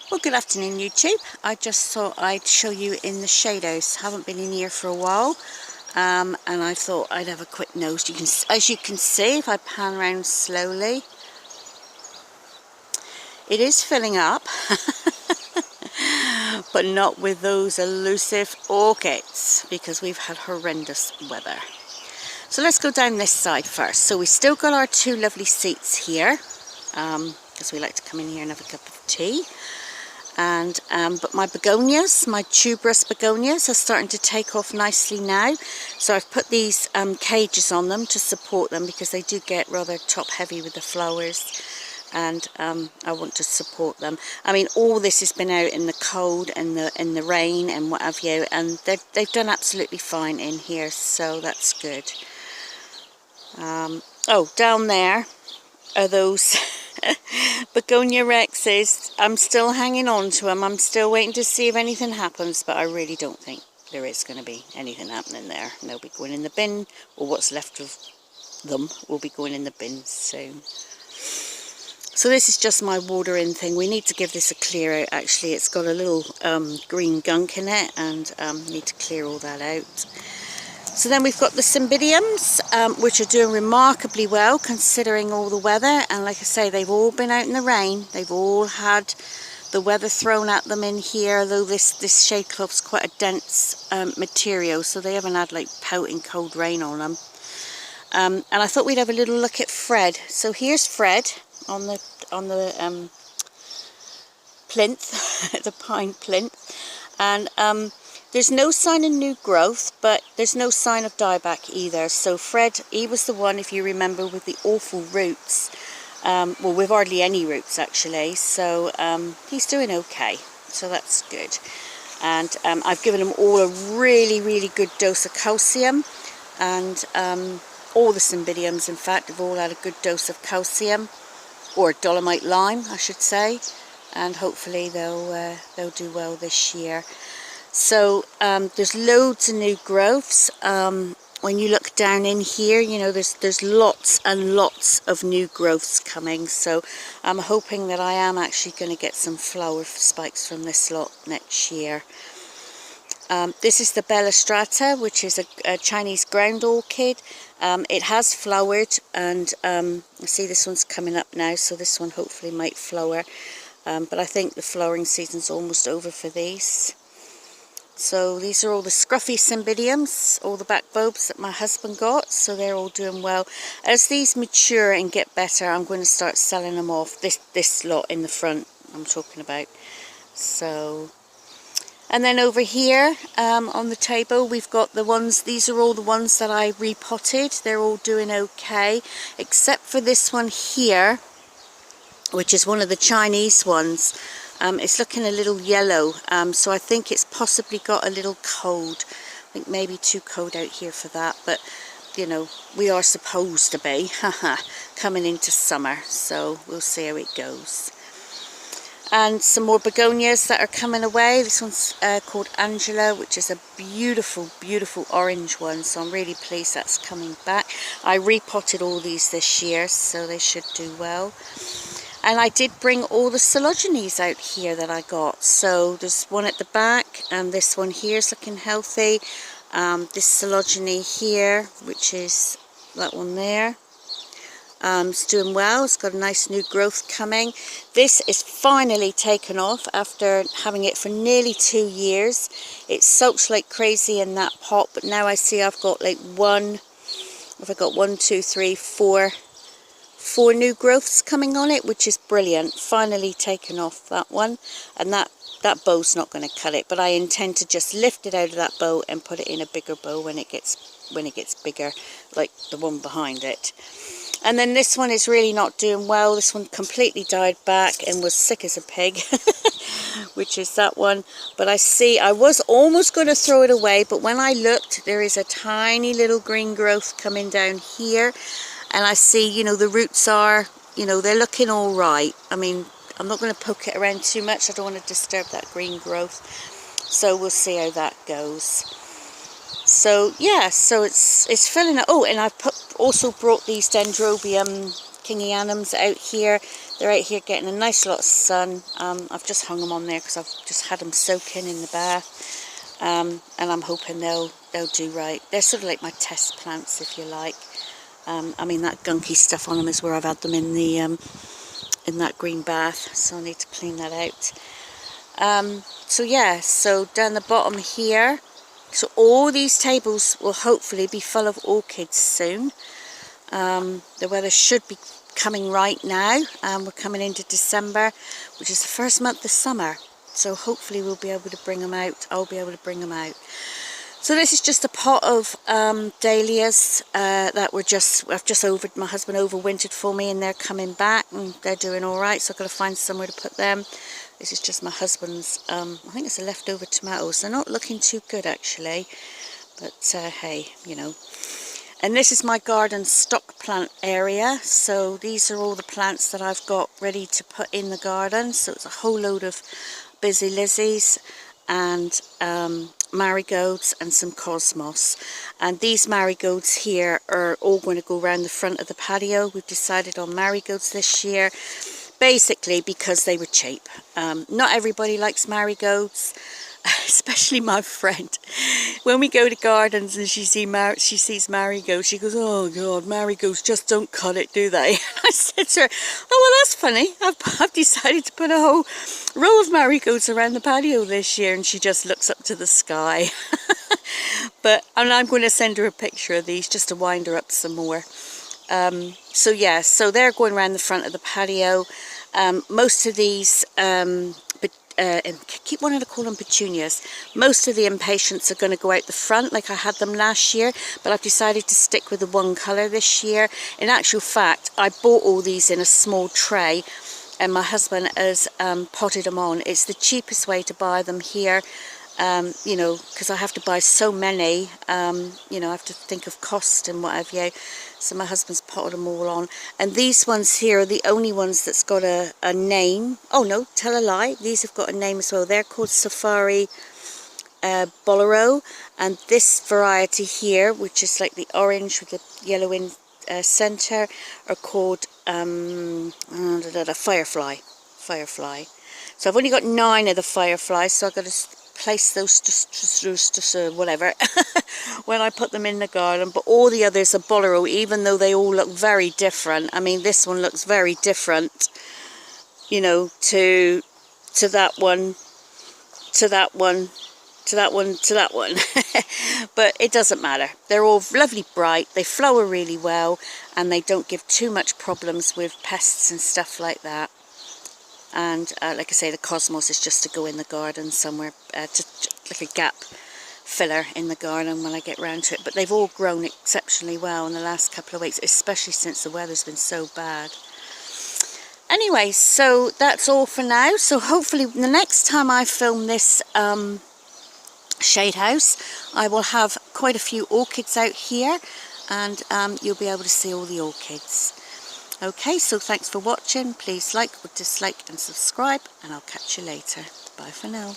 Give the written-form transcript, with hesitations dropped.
Well, good afternoon, YouTube. I just thought I'd show you in the shadows. Haven't been in here for a while, and I thought I'd have a quick nose. As you can see, if I pan around slowly, it is filling up, but not with those elusive orchids because we've had horrendous weather. So let's go down this side first. So we still got our two lovely seats here, because we like to come in here and have a cup of tea. And but my begonias, my tuberous begonias, are starting to take off nicely now. So I've put these cages on them to support them because they do get rather top heavy with the flowers, and I want to support them. I mean, all this has been out in the cold and the rain and what have you, and they've done absolutely fine in here, so that's good. Oh, down there are those begonia rexes. I'm still hanging on to them. I'm still waiting to see if anything happens, but I really don't think there is going to be anything happening there. And they'll be going in the bin, or what's left of them will be going in the bin soon. So this is just my watering thing. We need to give this a clear out. Actually, it's got a little green gunk in it, and need to clear all that out. So then we've got the cymbidiums, which are doing remarkably well considering all the weather. And like I say, they've all been out in the rain. They've all had the weather thrown at them in here, although this shade cloth's quite a dense material, so they haven't had like pelting cold rain on them. And I thought we'd have a little look at Fred. So here's Fred on the plinth, the pine plinth, and there's no sign of new growth, but there's no sign of dieback either. So Fred, he was the one, if you remember, with the awful roots. Well, with hardly any roots actually. So he's doing okay. So that's good. And I've given them all a really, really good dose of calcium. And all the cymbidiums, in fact, have all had a good dose of calcium, or dolomite lime, I should say. And hopefully they'll do well this year. So there's loads of new growths. When you look down in here, you know, there's lots and lots of new growths coming. So I'm hoping that I am actually going to get some flower spikes from this lot next year. This is the Bella Strata, which is a Chinese ground orchid. It has flowered, and I see this one's coming up now, so this one hopefully might flower. But I think the flowering season's almost over for these. So these are all the scruffy cymbidiums, all the back bulbs that my husband got, so they're all doing well. As these mature and get better, I'm going to start selling them off. This lot in the front I'm talking about. So, and then over here on the table we've got the ones, these are all the ones that I repotted. They're all doing okay, except for this one here, which is one of the Chinese ones. It's looking a little yellow, so I think it's possibly got a little cold. I think maybe too cold out here for that, but you know, we are supposed to be coming into summer, so we'll see how it goes. And some more begonias that are coming away. This one's called Angela, which is a beautiful, beautiful orange one, so I'm really pleased that's coming back. I repotted all these this year, so they should do well. And I did bring all the coleogenes out here that I got. So there's one at the back, and this one here is looking healthy. This coleogene here, which is that one there, it's doing well. It's got a nice new growth coming. This is finally taken off after having it for nearly 2 years. It soaks like crazy in that pot, but now I see I've got like four new growths coming on it, which is brilliant. Finally taken off that one, and that bow's not going to cut it, but I intend to just lift it out of that bow and put it in a bigger bow when it gets bigger, like the one behind it. And then this one is really not doing well. This one completely died back and was sick as a pig, which is that one. But I see, I was almost going to throw it away, but when I looked, there is a tiny little green growth coming down here. And I see, you know, the roots are, you know, they're looking all right. I mean, I'm not going to poke it around too much. I don't want to disturb that green growth. So we'll see how that goes. So yeah, so it's filling up. Oh, and I've also brought these Dendrobium kingianums out here. They're out here getting a nice lot of sun. I've just hung them on there because I've just had them soaking in the bath. And I'm hoping they'll do right. They're sort of like my test plants, if you like. I mean, that gunky stuff on them is where I've had them in the in that green bath, so I need to clean that out. So yeah, so down the bottom here, so all these tables will hopefully be full of orchids soon. The weather should be coming right now. We're coming into December, which is the first month of summer, so hopefully we'll be able to bring them out. I'll be able to bring them out. So this is just a pot of dahlias that I've just my husband overwintered for me, and they're coming back and they're doing all right, so I've got to find somewhere to put them. This is just my husband's, I think it's a leftover tomatoes. They're not looking too good actually, but hey, you know. And this is my garden stock plant area, so these are all the plants that I've got ready to put in the garden. So it's a whole load of busy lizzies and marigolds and some cosmos, and these marigolds here are all going to go around the front of the patio. We've decided on marigolds this year, basically because they were cheap. Not everybody likes marigolds, especially my friend. When we go to gardens and she sees marigolds, she goes, "Oh God, marigolds just don't cut it, do they?" I said to her, "Oh well, that's funny. I've decided to put a whole row of marigolds around the patio this year," and she just looks up to the sky. And I'm going to send her a picture of these just to wind her up some more. So yeah, so they're going around the front of the patio. Most of these and keep wanting to call them petunias. Most of the impatiens are going to go out the front like I had them last year, but I've decided to stick with the one colour this year. In actual fact, I bought all these in a small tray and my husband has potted them on. It's the cheapest way to buy them here, you know, because I have to buy so many, you know, I have to think of cost and what have you. So my husband's potted them all on. And these ones here are the only ones that's got a name. Oh no, tell a lie. These have got a name as well. They're called Safari Bolero. And this variety here, which is like the orange with the yellow in centre, are called Firefly. Firefly. So I've only got 9 of the Fireflies, so I've got to place those just whatever when I put them in the garden. But all the others are Bolero, even though they all look very different. I mean, this one looks very different, you know, to that one, to that one, to that one, to that one. But it doesn't matter. They're all lovely bright, they flower really well, and they don't give too much problems with pests and stuff like that. And like I say, the cosmos is just to go in the garden somewhere, like a gap filler in the garden when I get round to it. But they've all grown exceptionally well in the last couple of weeks, especially since the weather's been so bad. Anyway, so that's all for now. So hopefully the next time I film this shade house, I will have quite a few orchids out here, and you'll be able to see all the orchids. Okay, so thanks for watching. Please like or dislike and subscribe, and I'll catch you later. Bye for now.